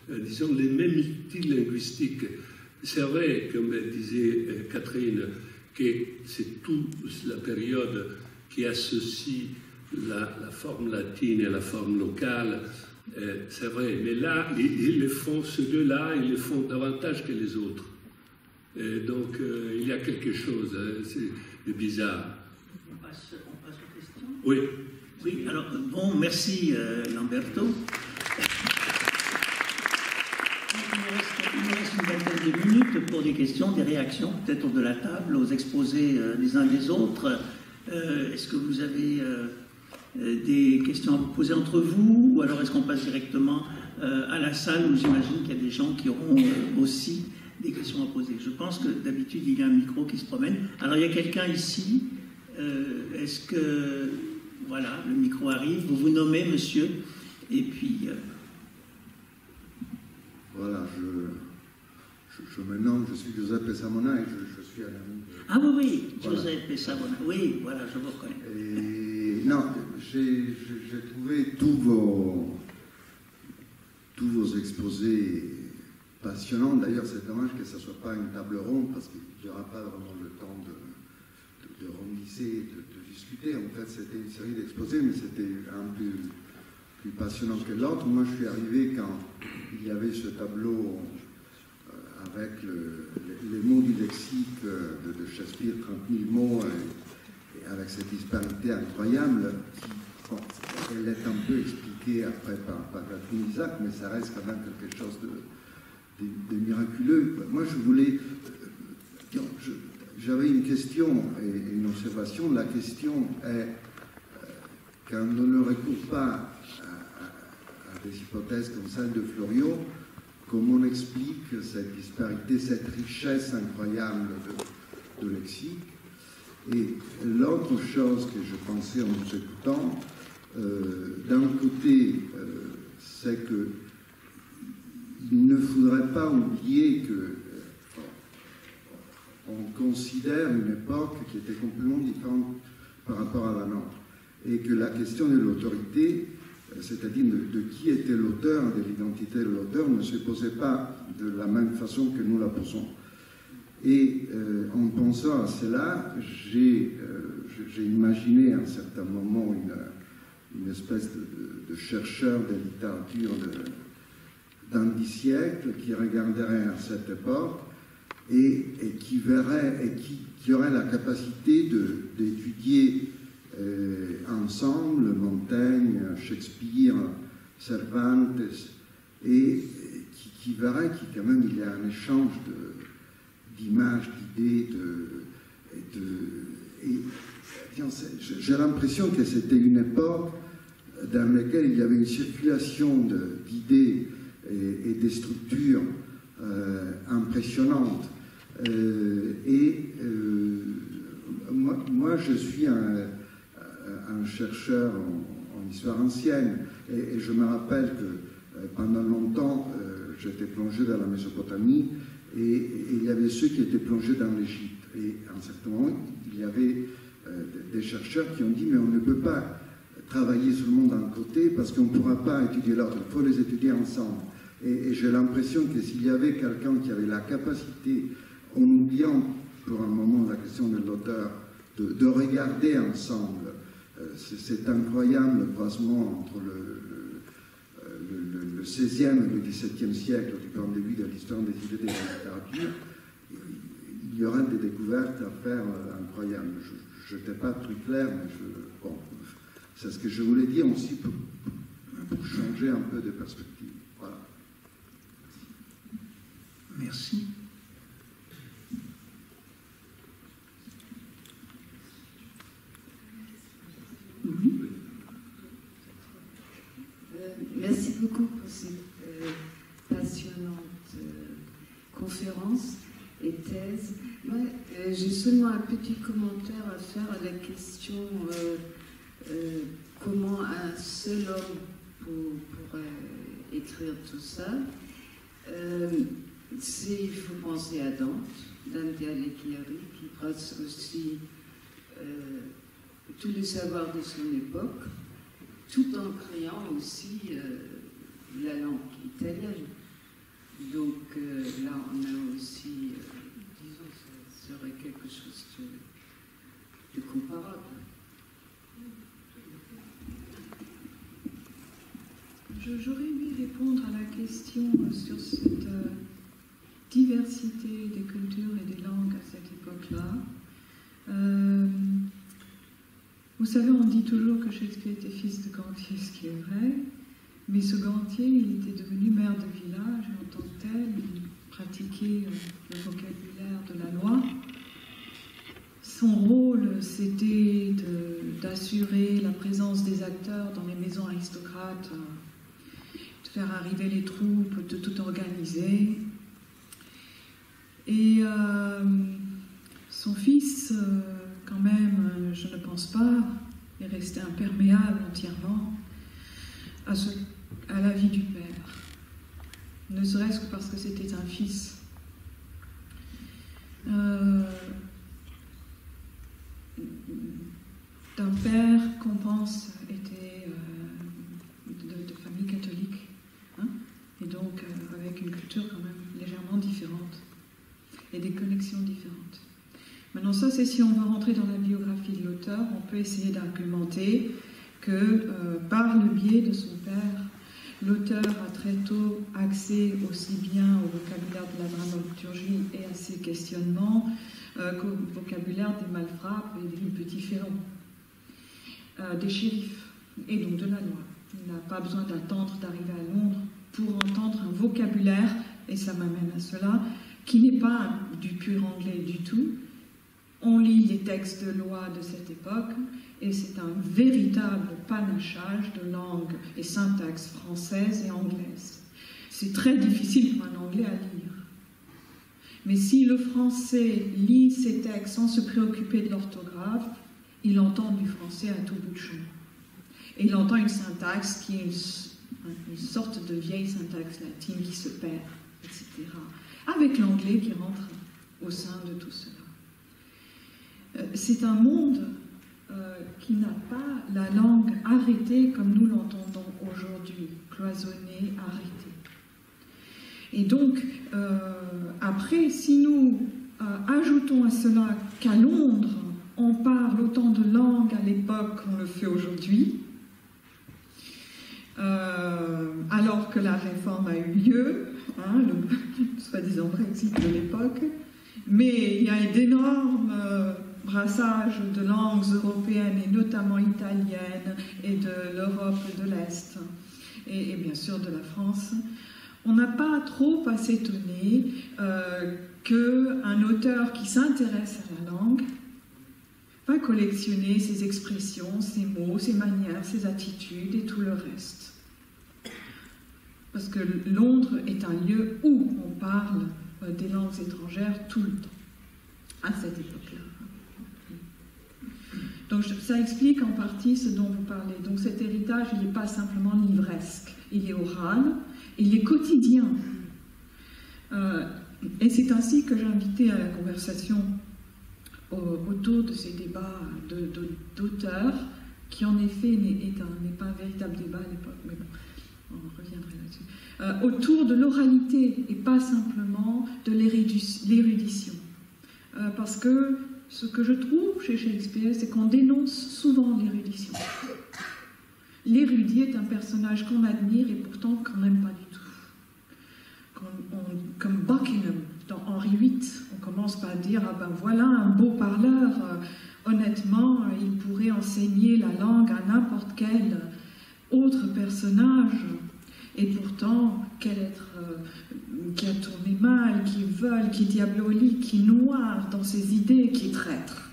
disons, les mêmes outils linguistiques. C'est vrai, comme disait Catherine, que c'est toute la période qui associe la forme latine et la forme locale. C'est vrai, mais là, ils le font, ceux deux-là, ils le font davantage que les autres. Donc, il y a quelque chose de bizarre. On passe aux questions? Oui. Oui, alors, bon, merci Lamberto. Il nous reste une vingtaine de minutes pour des questions, des réactions, peut-être autour de la table, aux exposés des uns des autres. Est-ce que vous avez des questions à vous poser entre vous, ou alors est-ce qu'on passe directement à la salle où j'imagine qu'il y a des gens qui auront aussi des questions à poser? Je pense que d'habitude il y a un micro qui se promène. Alors il y a quelqu'un ici. Est-ce que... Voilà, le micro arrive. Vous vous nommez, monsieur. Et puis... Voilà, je me nomme, je suis Joseph Pessamona et je suis un ami. Ah oui, oui, voilà. Joseph Pessamona. Oui, voilà, je vous reconnais. Et non, j'ai trouvé tous vos exposés passionnants. D'ailleurs, c'est dommage que ce ne soit pas une table ronde parce qu'il n'y aura pas vraiment le temps de remisser, de discuter. En fait, c'était une série d'exposés, mais c'était un peu plus passionnant que l'autre. Moi, je suis arrivé quand il y avait ce tableau avec les mots du lexique de Shakespeare, 30 000 mots, et avec cette disparité incroyable, qui, bon, elle est un peu expliquée après par Catherine Isaac, mais ça reste quand même quelque chose de miraculeux. Moi, je voulais... J'avais une question et une observation. La question est, quand on ne recourt pas à des hypothèses comme celle de Florio, comment on explique cette disparité, cette richesse incroyable de lexique? Et l'autre chose que je pensais en vous écoutant, d'un côté, c'est que il ne faudrait pas oublier que on considère une époque qui était complètement différente par rapport à la nôtre, et que la question de l'autorité, c'est-à-dire de qui était l'auteur, de l'identité de l'auteur, ne se posait pas de la même façon que nous la posons. Et en pensant à cela, j'ai imaginé à un certain moment une espèce de chercheur de littérature d'un 10 siècles qui regarderait à cette époque et qui verrait, et qui aurait la capacité d'étudier ensemble Montaigne, Shakespeare, Cervantes, et qui verrait qu'il quand même il y a un échange d'images, d'idées, j'ai l'impression que c'était une époque dans laquelle il y avait une circulation d'idées et des structures impressionnantes. Moi, je suis un chercheur en histoire ancienne, et je me rappelle que pendant longtemps, j'étais plongé dans la Mésopotamie, et il y avait ceux qui étaient plongés dans l'Égypte. Et à un certain moment, il y avait des chercheurs qui ont dit, mais on ne peut pas travailler seulement d'un côté parce qu'on ne pourra pas étudier l'autre, il faut les étudier ensemble. Et j'ai l'impression que s'il y avait quelqu'un qui avait la capacité, en oubliant pour un moment la question de l'auteur, de regarder ensemble cet incroyable croisement entre le XVIe et le XVIIe siècle du point de vue de l'histoire des idées de la littérature, il y aurait des découvertes à faire incroyables. Je n'étais pas très clair, mais bon, c'est ce que je voulais dire aussi pour changer un peu de perspective. Voilà. Merci. Merci beaucoup pour cette passionnante conférence et thèse. Moi, j'ai seulement un petit commentaire à faire à la question comment un seul homme pourrait écrire tout ça. Il faut penser à Dante Alighieri, qui pratique aussi tous les savoirs de son époque, tout en créant aussi la langue italienne. Donc là, on a aussi, disons, ça serait quelque chose de comparable. J'aurais aimé répondre à la question sur cette diversité des cultures et des langues à cette époque-là. Vous savez, on dit toujours que Shakespeare était fils de gantier, ce qui est vrai, mais ce gantier, il était devenu maire de village, et en tant que tel, il pratiquait le vocabulaire de la loi. Son rôle, c'était d'assurer la présence des acteurs dans les maisons aristocrates, de faire arriver les troupes, de tout organiser. Et son fils, quand même, je ne pense pas, est resté imperméable entièrement à la vie du père. Ne serait-ce que parce que c'était un fils. D'un père qu'on pense était de famille catholique, hein, et donc avec une culture quand même légèrement différente et des connexions différentes. Maintenant, ça, c'est si on veut rentrer dans la biographie de l'auteur, on peut essayer d'argumenter que par le biais de son père, l'auteur a très tôt accès aussi bien au vocabulaire de la dramaturgie et à ses questionnements qu'au vocabulaire des malfrappes et des petits férons, des shérifs, et donc de la loi. Il n'a pas besoin d'attendre d'arriver à Londres pour entendre un vocabulaire, et ça m'amène à cela, qui n'est pas du pur anglais du tout. On lit les textes de loi de cette époque, et c'est un véritable panachage de langues et syntaxes françaises et anglaises. C'est très difficile pour un anglais à lire. Mais si le français lit ces textes sans se préoccuper de l'orthographe, il entend du français à tout bout de champ. Et il entend une syntaxe qui est une sorte de vieille syntaxe latine qui se perd, etc. Avec l'anglais qui rentre au sein de tout cela. C'est un monde qui n'a pas la langue arrêtée comme nous l'entendons aujourd'hui, cloisonnée, arrêtée. Et donc, après, si nous ajoutons à cela qu'à Londres, on parle autant de langues à l'époque qu'on le fait aujourd'hui, alors que la réforme a eu lieu, hein, le soi-disant Brexit de l'époque, mais il y a d'énormes brassages de langues européennes et notamment italiennes et de l'Europe de l'Est et bien sûr de la France. On n'a pas trop à s'étonner qu'un auteur qui s'intéresse à la langue va collectionner ses expressions, ses mots, ses manières, ses attitudes et tout le reste. Parce que Londres est un lieu où on parle des langues étrangères tout le temps, à cette époque-là. Donc ça explique en partie ce dont vous parlez. Donc cet héritage, il n'est pas simplement livresque, il est oral, il est quotidien. Et c'est ainsi que j'ai invité à la conversation autour de ces débats d'auteurs, qui en effet n'est pas un véritable débat à l'époque, mais bon, on reviendrait là-dessus, autour de l'oralité et pas simplement de l'érudition. Parce que ce que je trouve chez Shakespeare, c'est qu'on dénonce souvent l'érudition. L'érudit est un personnage qu'on admire et pourtant qu'on n'aime pas du tout. Comme Buckingham, dans Henri VIII, on commence par dire « Ah ben voilà, un beau parleur, honnêtement, il pourrait enseigner la langue à n'importe quel autre personnage. » Et pourtant, quel être qui a tourné mal, qui vole, qui est diabolique, qui est noir dans ses idées, qui est traître.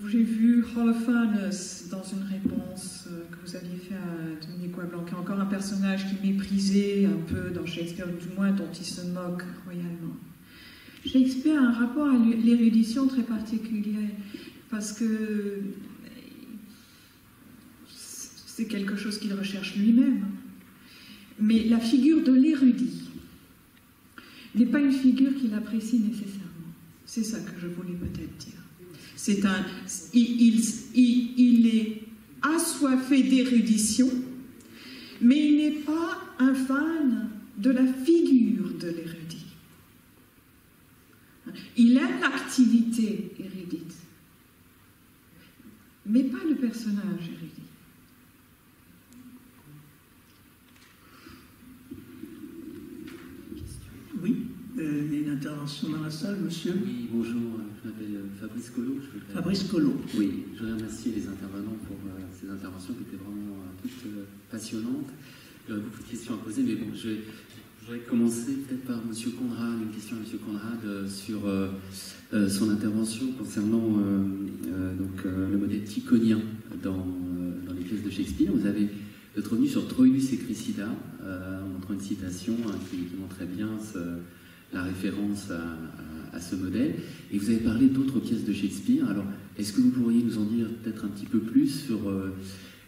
J'ai vu Holofernes dans une réponse que vous aviez fait à Dominique Blanquet, encore un personnage qui méprisait un peu dans Shakespeare, du moins dont il se moque royalement. Shakespeare a un rapport à l'érudition très particulier, parce que c'est quelque chose qu'il recherche lui-même. Mais la figure de l'érudit n'est pas une figure qu'il apprécie nécessairement. C'est ça que je voulais peut-être dire. Il est assoiffé d'érudition, mais il n'est pas un fan de la figure de l'érudit. Il aime l'activité érudite, mais pas le personnage érudit. Oui, une intervention dans la salle, monsieur. Oui, bonjour, je m'appelle Fabrice Collot. Fabrice Collot. Oui, je voudrais remercier les intervenants pour ces interventions qui étaient vraiment toutes passionnantes. J'aurais beaucoup de questions à poser, mais bon, je voudrais commencer peut-être par M. Conrad, une question à M. Conrad sur son intervention concernant le modèle ticonien dans les pièces de Shakespeare. Vous avez êtes revenu sur Troilus et Cressida, en montrant une citation qui montrait bien la référence à ce modèle. Et vous avez parlé d'autres pièces de Shakespeare. Alors, est-ce que vous pourriez nous en dire peut-être un petit peu plus sur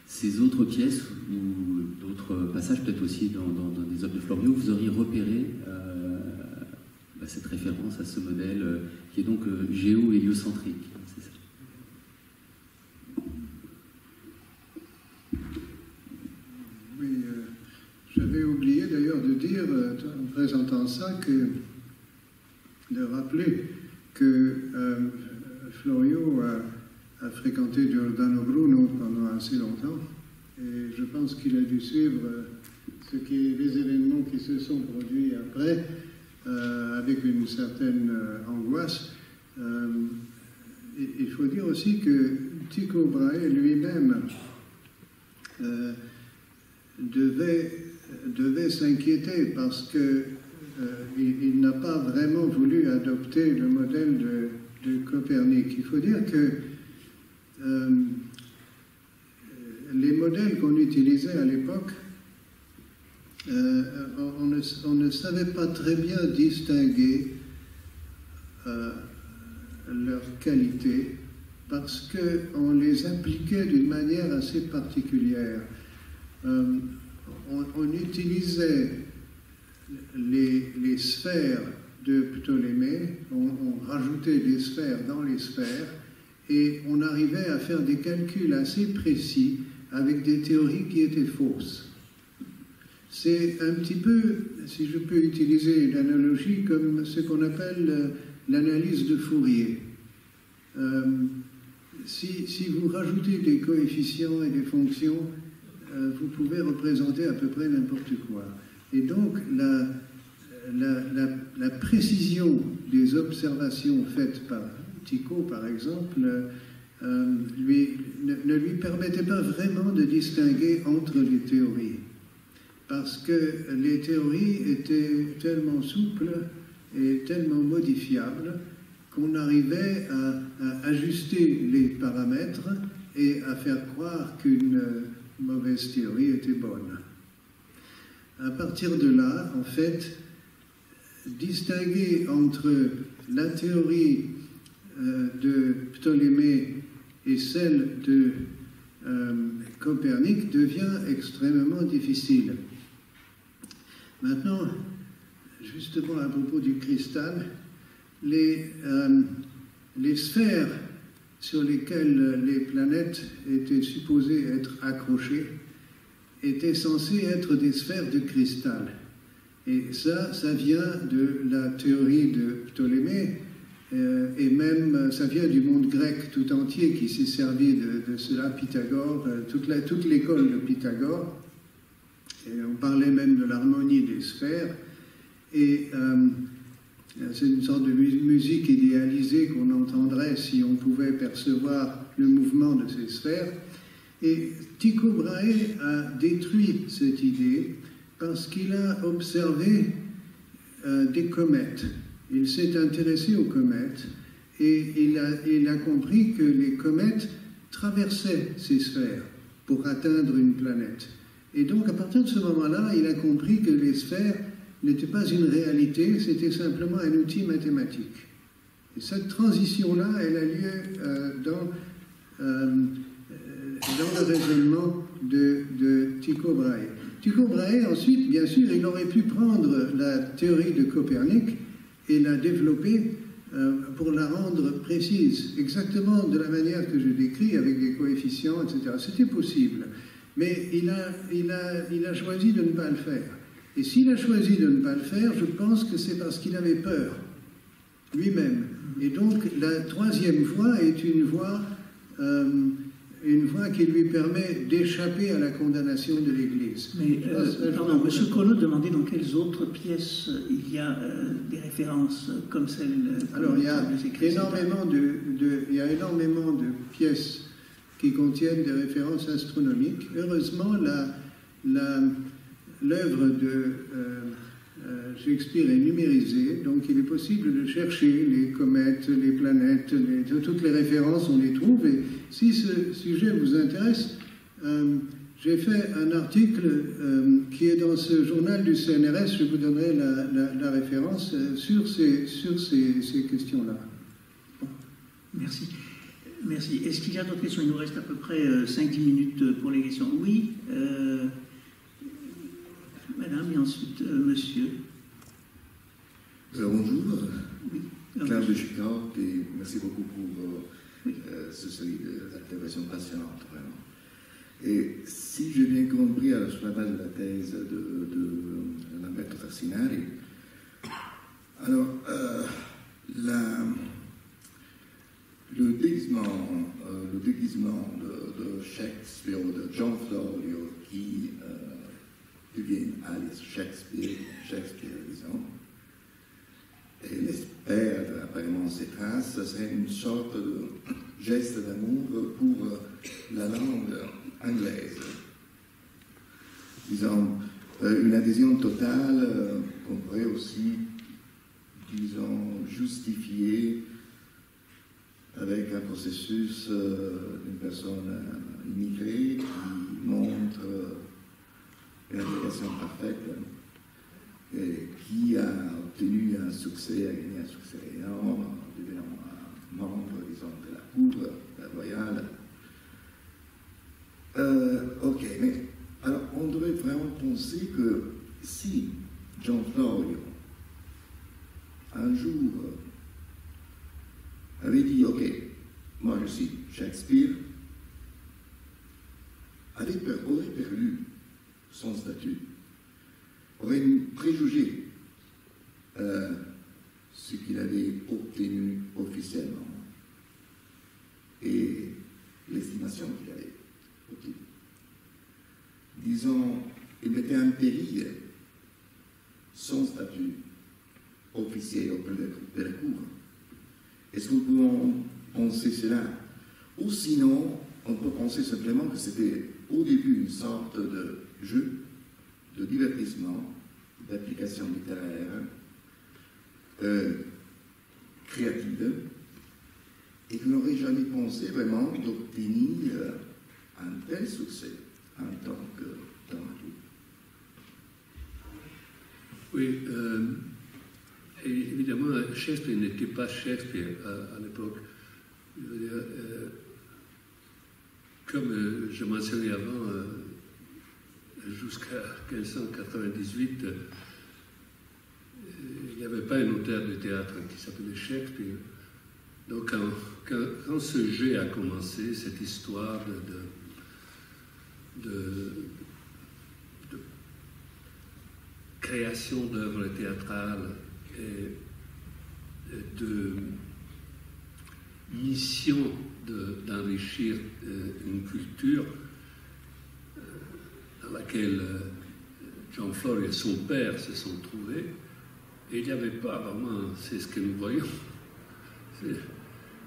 ces autres pièces ou d'autres passages, peut-être aussi dans des œuvres de Florio, où vous auriez repéré cette référence à ce modèle qui est donc géo-héliocentrique? C'est ça. Oui, j'avais oublié d'ailleurs de dire, en présentant ça, de rappeler que Florio a fréquenté Giordano Bruno pendant assez longtemps, et je pense qu'il a dû suivre les événements qui se sont produits après avec une certaine angoisse. Il faut dire aussi que Tycho Brahe lui-même devait s'inquiéter parce que il n'a pas vraiment voulu adopter le modèle de Copernic. Il faut dire que les modèles qu'on utilisait à l'époque, on ne savait pas très bien distinguer leur qualité parce qu'on les appliquait d'une manière assez particulière. On utilisait les sphères de Ptolémée, on rajoutait des sphères dans les sphères, et on arrivait à faire des calculs assez précis avec des théories qui étaient fausses. C'est un petit peu, si je peux utiliser une analogie, comme ce qu'on appelle l'analyse de Fourier. Si vous rajoutez des coefficients et des fonctions, vous pouvez représenter à peu près n'importe quoi. Et donc, la précision des observations faites par Tycho, par exemple, ne lui permettait pas vraiment de distinguer entre les théories. Parce que les théories étaient tellement souples et tellement modifiables qu'on arrivait à ajuster les paramètres et à faire croire qu'une mauvaise théorie était bonne. À partir de là, en fait, distinguer entre la théorie de Ptolémée et celle de Copernic devient extrêmement difficile. Maintenant, justement à propos du cristal, les sphères sur lesquelles les planètes étaient supposées être accrochées étaient censées être des sphères de cristal. Et ça vient de la théorie de Ptolémée, et même ça vient du monde grec tout entier qui s'est servi de cela, Pythagore, toute l'école de Pythagore. Et on parlait même de l'harmonie des sphères. Et c'est une sorte de musique idéalisée qu'on entendrait si on pouvait percevoir le mouvement de ces sphères. Et Tycho Brahe a détruit cette idée parce qu'il a observé des comètes. Il s'est intéressé aux comètes et il a compris que les comètes traversaient ces sphères pour atteindre une planète. Et donc, à partir de ce moment-là, il a compris que les sphères n'étaient pas une réalité, c'était simplement un outil mathématique. Et cette transition-là, elle a lieu dans le raisonnement de Tycho Brahe. Tycho Brahe, ensuite, bien sûr, il aurait pu prendre la théorie de Copernic et la développer pour la rendre précise, exactement de la manière que je décris, avec des coefficients, etc. C'était possible. Mais il a choisi de ne pas le faire. Et s'il a choisi de ne pas le faire, je pense que c'est parce qu'il avait peur, lui-même. Et donc, la troisième voie est une voie qui lui permet d'échapper à la condamnation de l'Église. Mais, pardon, M. Collot demandait dans quelles autres pièces il y a des références comme celle... Alors, il y a énormément de pièces qui contiennent des références astronomiques. Heureusement, l'œuvre de Shakespeare est numérisée, donc il est possible de chercher les comètes, les planètes, toutes les références, on les trouve. Et si ce sujet vous intéresse, j'ai fait un article qui est dans ce journal du CNRS, je vous donnerai la référence, sur ces questions-là. Bon, merci. Merci. Est-ce qu'il y a d'autres questions? Il nous reste à peu près 5-10 minutes pour les questions. Oui, madame, et ensuite monsieur. Bonjour, Oui. Claire de Chicago, et merci beaucoup pour ce série d'interventions passionnantes, vraiment. Et si j'ai bien compris, alors, sur la base de la thèse de Lamberto Tassinari, alors, le déguisement de Shakespeare, ou de John Florio, qui devient Alice Shakespeare, disons, et laisse perdre apparemment ses traces, ce serait une sorte de geste d'amour pour la langue anglaise. Disons, une adhésion totale qu'on pourrait aussi, disons, justifier avec un processus d'une personne immigrée qui montre une application parfaite et qui a obtenu a gagné un succès énorme en devenant un membre, disons, de la cour royale. Ok, mais alors on devrait vraiment penser que si John Florio un jour avait dit, ok, moi je suis Shakespeare, aurait perdu son statut, aurait préjugé ce qu'il avait obtenu officiellement et l'estimation qu'il avait obtenue. Disons, il mettait en péril son statut officiel auprès de la cour. Est-ce que nous pouvons penser cela? Ou sinon, on peut penser simplement que c'était au début une sorte de jeu, de divertissement, d'application littéraire, créative, et qu'on n'aurait jamais pensé vraiment d'obtenir un tel succès en tant que dramaturge. Oui, et évidemment, Shakespeare n'était pas Shakespeare à l'époque. Comme je mentionnais avant, jusqu'à 1598, il n'y avait pas un auteur de théâtre qui s'appelait Shakespeare. Donc, quand ce jeu a commencé, cette histoire de création d'œuvres théâtrales et de mission d'enrichir une culture dans laquelle John Florio et son père se sont trouvés, et il n'y avait pas vraiment, c'est ce que nous voyons.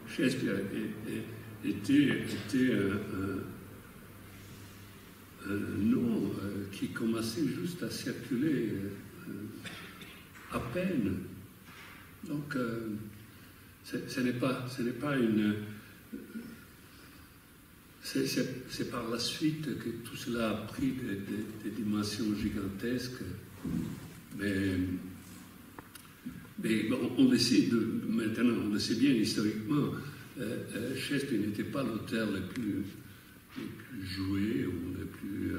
Shakespeare était un nom qui commençait juste à circuler à peine. Donc, ce n'est pas une... C'est par la suite que tout cela a pris des dimensions gigantesques. Mais bon, on le sait maintenant, on le sait bien historiquement, Shakespeare n'était pas l'auteur le plus joué ou le plus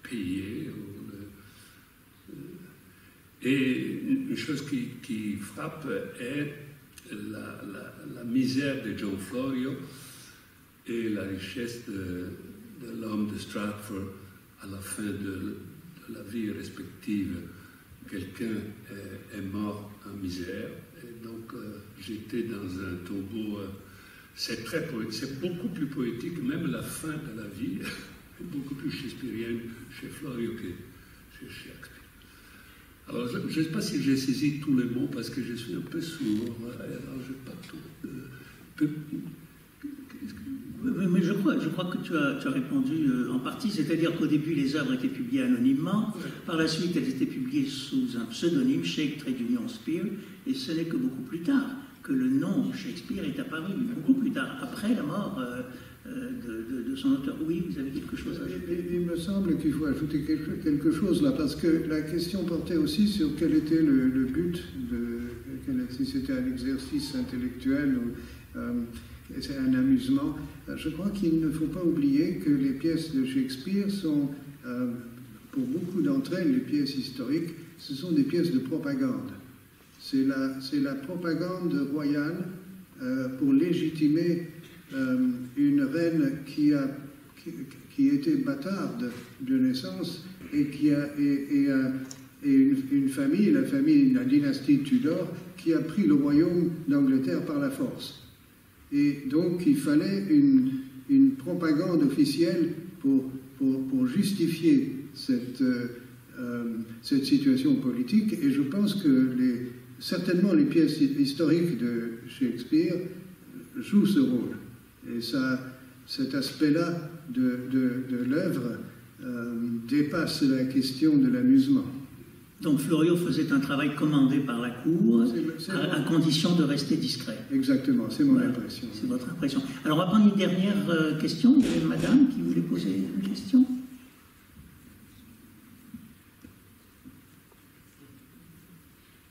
payé. Et une chose qui frappe est la misère de John Florio et la richesse de l'homme de Stratford à la fin de la vie respective. Quelqu'un est mort en misère, et donc j'étais dans un tombeau. C'est très poétique, c'est beaucoup plus poétique, même la fin de la vie est beaucoup plus shakespearienne chez Florio que chez Shakespeare. Alors, je ne sais pas si j'ai saisi tous les mots parce que je suis un peu sourd. Alors, je n'ai pas tout. Mais je crois que tu as répondu en partie, c'est-à-dire qu'au début, les œuvres étaient publiées anonymement, par la suite, elles étaient publiées sous un pseudonyme, Shake Trade Union Spear, et ce n'est que beaucoup plus tard que le nom Shakespeare est apparu, beaucoup plus tard, après la mort de son auteur. Oui, vous avez quelque chose à ajouter? Il me semble qu'il faut ajouter quelque chose là, parce que la question portait aussi sur quel était le but, si c'était un exercice intellectuel ou c'est un amusement. Je crois qu'il ne faut pas oublier que les pièces de Shakespeare sont, pour beaucoup d'entre elles, les pièces historiques, ce sont des pièces de propagande. C'est la propagande royale pour légitimer une reine qui était bâtarde de naissance et une famille, la dynastie Tudor, qui a pris le royaume d'Angleterre par la force. Et donc il fallait une propagande officielle pour justifier cette situation politique. Et je pense que certainement les pièces historiques de Shakespeare jouent ce rôle. Et cet aspect-là de l'œuvre dépasse la question de l'amusement. Donc Florio faisait un travail commandé par la cour, à condition de rester discret. Exactement, c'est mon impression. C'est votre impression. Alors on va prendre une dernière question. Il y avait une madame qui voulait poser une question.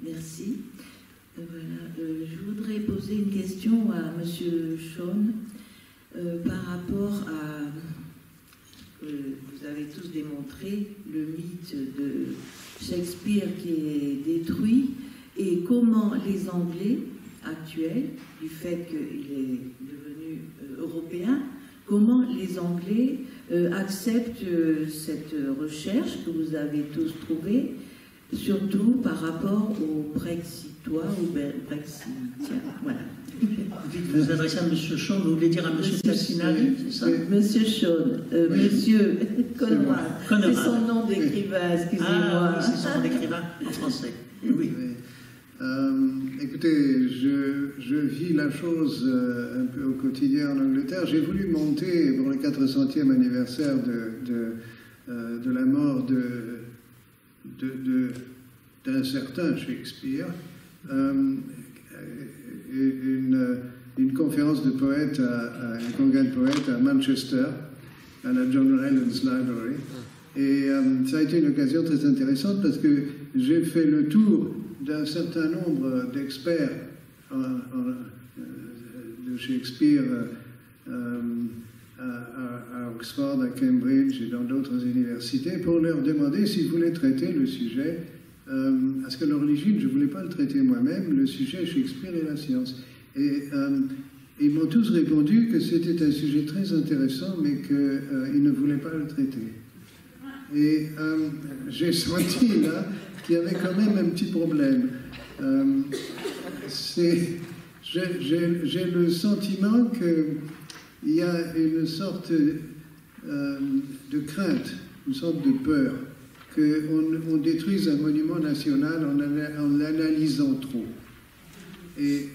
Merci. Je voudrais poser une question à M. Sean par rapport à... vous avez tous démontré le mythe de Shakespeare qui est détruit et comment les Anglais actuels, du fait qu'il est devenu européen, comment les Anglais acceptent cette recherche que vous avez tous trouvée, surtout par rapport aux Brexitois ou Brexitiens. Voilà. Vous vous adressez à M. Sean, vous voulez dire à M. Tassinari, c'est ça? Monsieur Sean, Monsieur Conrad, c'est son nom d'écrivain, excusez-moi. Ah oui, c'est son nom d'écrivain en français. Oui. Écoutez, je vis la chose un peu au quotidien en Angleterre. J'ai voulu monter pour le 400e anniversaire de la mort d'un certain Shakespeare, une conférence de poètes, un congrès de poètes à Manchester, à la John Rylands Library. Et ça a été une occasion très intéressante parce que j'ai fait le tour d'un certain nombre d'experts de Shakespeare à Oxford, à Cambridge et dans d'autres universités pour leur demander s'ils voulaient traiter le sujet, parce qu'à l'origine, je ne voulais pas le traiter moi-même, le sujet Shakespeare et la science. Et ils m'ont tous répondu que c'était un sujet très intéressant, mais qu'ils ne voulaient pas le traiter. Et j'ai senti là qu'il y avait quand même un petit problème. J'ai le sentiment qu'il y a une sorte de crainte, une sorte de peur, qu'on détruise un monument national en l'analysant trop. Et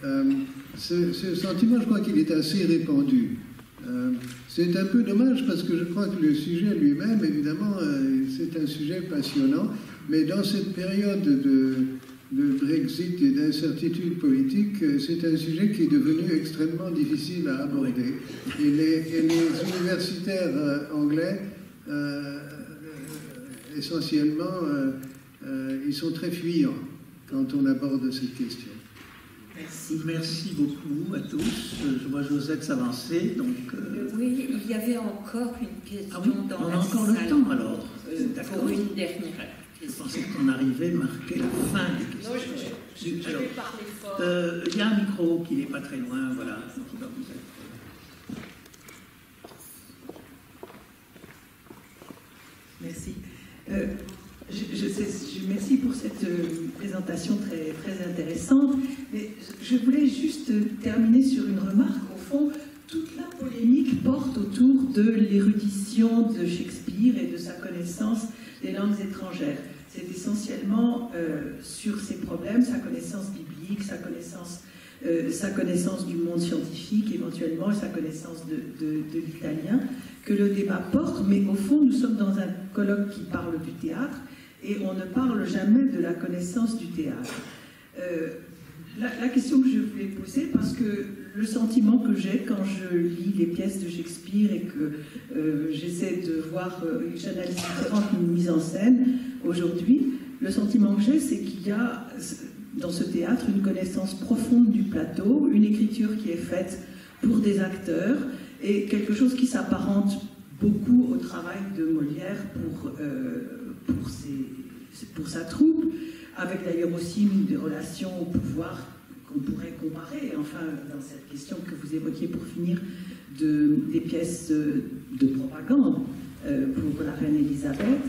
ce sentiment, je crois qu'il est assez répandu. C'est un peu dommage parce que je crois que le sujet lui-même, évidemment, c'est un sujet passionnant, mais dans cette période de Brexit et d'incertitude politique, c'est un sujet qui est devenu extrêmement difficile à aborder. Et les universitaires anglais, essentiellement, ils sont très fuyants quand on aborde cette question. Merci beaucoup à tous. Je vois Josette s'avancer. Oui, il y avait encore une question dans on la a encore salle. le temps alors. Pour une dernière Je pensais qu'on arrivait à marquer la fin des questions. Non, Alors, il y a un micro qui n'est pas très loin, voilà, qui va vous aider. Merci. Merci pour cette présentation très, très intéressante. Mais je voulais juste terminer sur une remarque. Au fond, toute la polémique porte autour de l'érudition de Shakespeare et de sa connaissance des langues étrangères. C'est essentiellement sur ces problèmes, sa connaissance biblique, sa connaissance du monde scientifique, éventuellement, et sa connaissance de l'italien, que le débat porte. Mais au fond, nous sommes dans un colloque qui parle du théâtre, et on ne parle jamais de la connaissance du théâtre. La question que je voulais poser, parce que le sentiment que j'ai quand je lis les pièces de Shakespeare et que j'essaie de voir, j'analyse différentes mises en scène aujourd'hui, le sentiment que j'ai, c'est qu'il y a dans ce théâtre une connaissance profonde du plateau, une écriture qui est faite pour des acteurs et quelque chose qui s'apparente beaucoup au travail de Molière pour sa troupe, avec d'ailleurs aussi des relations au pouvoir qu'on pourrait comparer, enfin, dans cette question que vous évoquiez pour finir, des pièces de propagande pour la reine Elisabeth.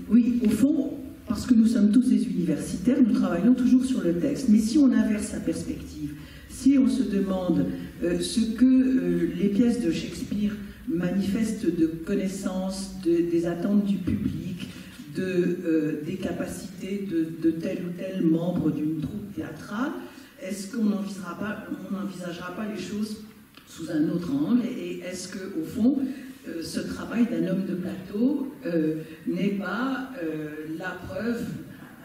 Oui, au fond, parce que nous sommes tous des universitaires, nous travaillons toujours sur le texte. Mais si on inverse la perspective, si on se demande ce que les pièces de Shakespeare manifestent de connaissances, des attentes du public, des capacités de tel ou tel membre d'une troupe théâtrale, est-ce qu'on n'envisagera pas les choses sous un autre angle? Et est-ce qu'au fond, ce travail d'un homme de plateau n'est pas la preuve,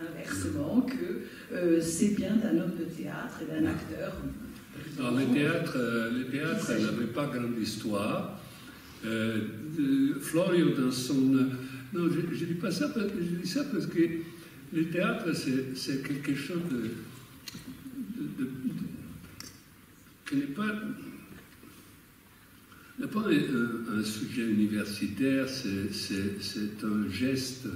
inversement, que c'est bien d'un homme de théâtre et d'un acteur? Alors, le théâtre n'avait pas grande histoire. Florio, dans son... Non, je ne dis pas ça, je dis ça parce que le théâtre, c'est quelque chose qui n'est pas un sujet universitaire, c'est un geste.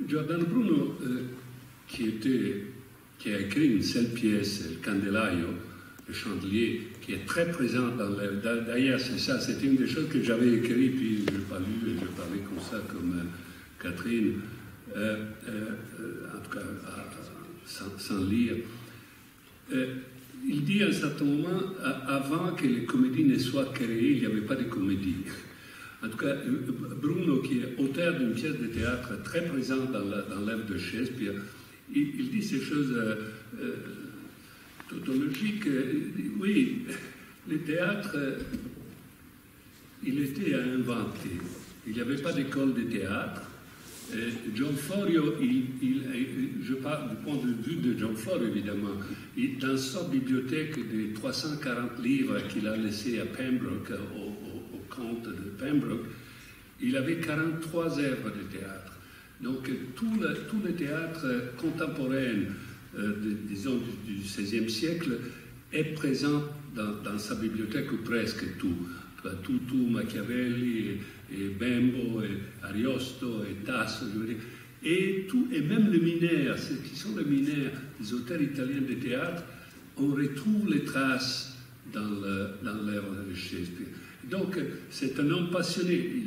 Giordano Bruno, qui a écrit une seule pièce, Le Candelaio, le chandelier, qui est très présent dans l'œuvre. D'ailleurs, c'est ça, c'était une des choses que j'avais écrit, puis je n'ai pas lu, et je parlais comme ça, comme Catherine, en tout cas, sans lire. Il dit à un certain moment, avant que les comédies ne soient créées, il n'y avait pas de comédie. En tout cas, Bruno, qui est auteur d'une pièce de théâtre très présente dans l'œuvre de Shakespeare, il dit ces choses tautologiques. Oui, le théâtre, il était à inventer. Il n'y avait pas d'école de théâtre. John Florio, je parle du point de vue de John Florio, évidemment. Dans sa bibliothèque de 340 livres qu'il a laissé à Pembroke, au comte de Pembroke, il avait 43 œuvres de théâtre. Donc tout le théâtre contemporain, disons du XVIe siècle, est présent dans sa bibliothèque, ou presque tout. Tout Machiavelli, et Bembo, et Ariosto, et Tasso, je veux dire. Et même les Minaires, ceux qui sont les Minaires, les auteurs italiens de théâtre, on retrouve les traces dans l'œuvre de Shakespeare. Donc, c'est un homme passionné.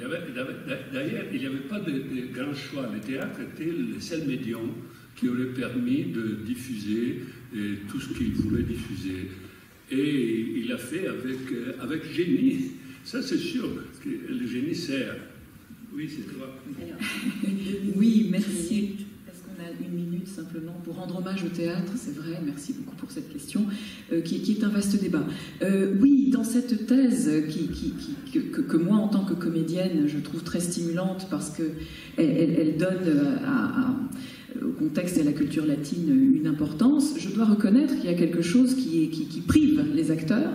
D'ailleurs, il n'y avait pas de grand choix. Le théâtre était le seul médium qui aurait permis de diffuser tout ce qu'il voulait diffuser. Et il l'a fait avec génie. Ça, c'est sûr, que le génie sert. Oui, c'est toi. Oui, merci. Parce qu'on a une minute simplement pour rendre hommage au théâtre, c'est vrai, merci beaucoup pour cette question, qui est un vaste débat. Oui, dans cette thèse que moi, en tant que comédienne, je trouve très stimulante parce qu'elle donne au contexte et à la culture latine une importance, je dois reconnaître qu'il y a quelque chose qui prive les acteurs.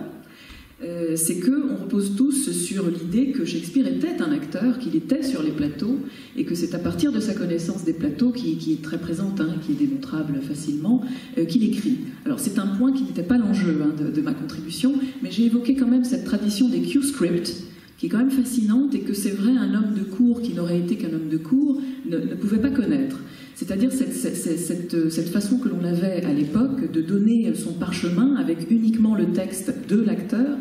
C'est qu'on repose tous sur l'idée que Shakespeare était un acteur, qu'il était sur les plateaux, et que c'est à partir de sa connaissance des plateaux, qui est très présente, qui est démontrable facilement, qu'il écrit. Alors c'est un point qui n'était pas l'enjeu de ma contribution, mais j'ai évoqué quand même cette tradition des Q-scripts, qui est quand même fascinante, et que c'est vrai, un homme de cour qui n'aurait été qu'un homme de cour ne pouvaient pas connaître. C'est-à-dire cette façon que l'on avait à l'époque de donner son parchemin avec uniquement le texte de l'acteur,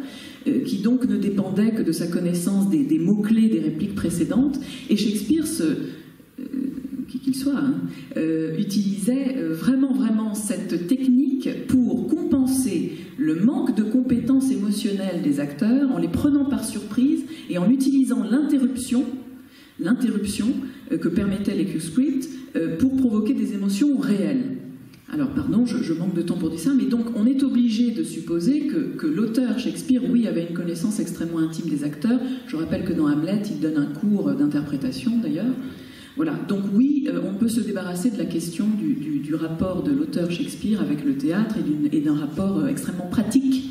qui donc ne dépendait que de sa connaissance des mots-clés des répliques précédentes. Et Shakespeare, qui qu'il soit, utilisait vraiment cette technique pour compenser le manque de compétences émotionnelles des acteurs en les prenant par surprise et en utilisant l'interruption que permettaient les cue-scripts pour provoquer des émotions réelles. Alors, pardon, je manque de temps pour dire ça, mais donc on est obligé de supposer que l'auteur Shakespeare, oui, avait une connaissance extrêmement intime des acteurs. Je rappelle que dans Hamlet, il donne un cours d'interprétation, d'ailleurs. Voilà, donc oui, on peut se débarrasser de la question du rapport de l'auteur Shakespeare avec le théâtre et d'un rapport extrêmement pratique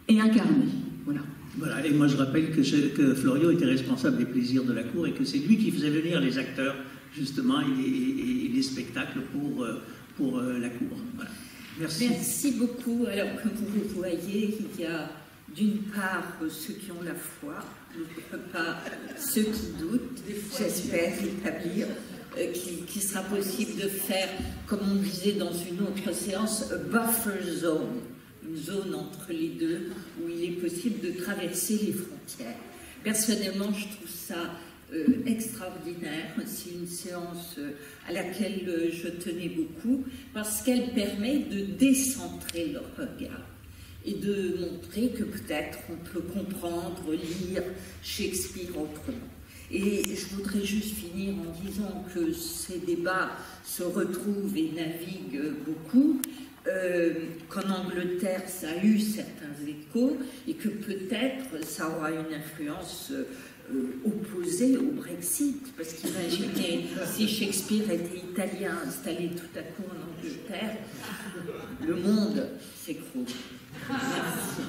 et incarné. Voilà. Voilà, et moi je rappelle que Florio était responsable des plaisirs de la cour et que c'est lui qui faisait venir les acteurs, justement, et les spectacles pour la cour. Voilà. Merci. Merci beaucoup. Alors, comme vous voyez, il y a d'une part ceux qui ont la foi, d'autre part ceux qui doutent, j'espère établir qu'il sera possible de faire, comme on disait dans une autre séance, a buffer zone, une zone entre les deux où il est possible de traverser les frontières. Personnellement, je trouve ça extraordinaire. C'est une séance à laquelle je tenais beaucoup parce qu'elle permet de décentrer le regard et de montrer que peut-être on peut comprendre, lire Shakespeare autrement. Et je voudrais juste finir en disant que ces débats se retrouvent et naviguent beaucoup, qu'en Angleterre ça a eu certains échos et que peut-être ça aura une influence opposée au Brexit, parce qu'imaginez si Shakespeare était italien installé tout à coup en Angleterre, le monde s'écroule. Merci.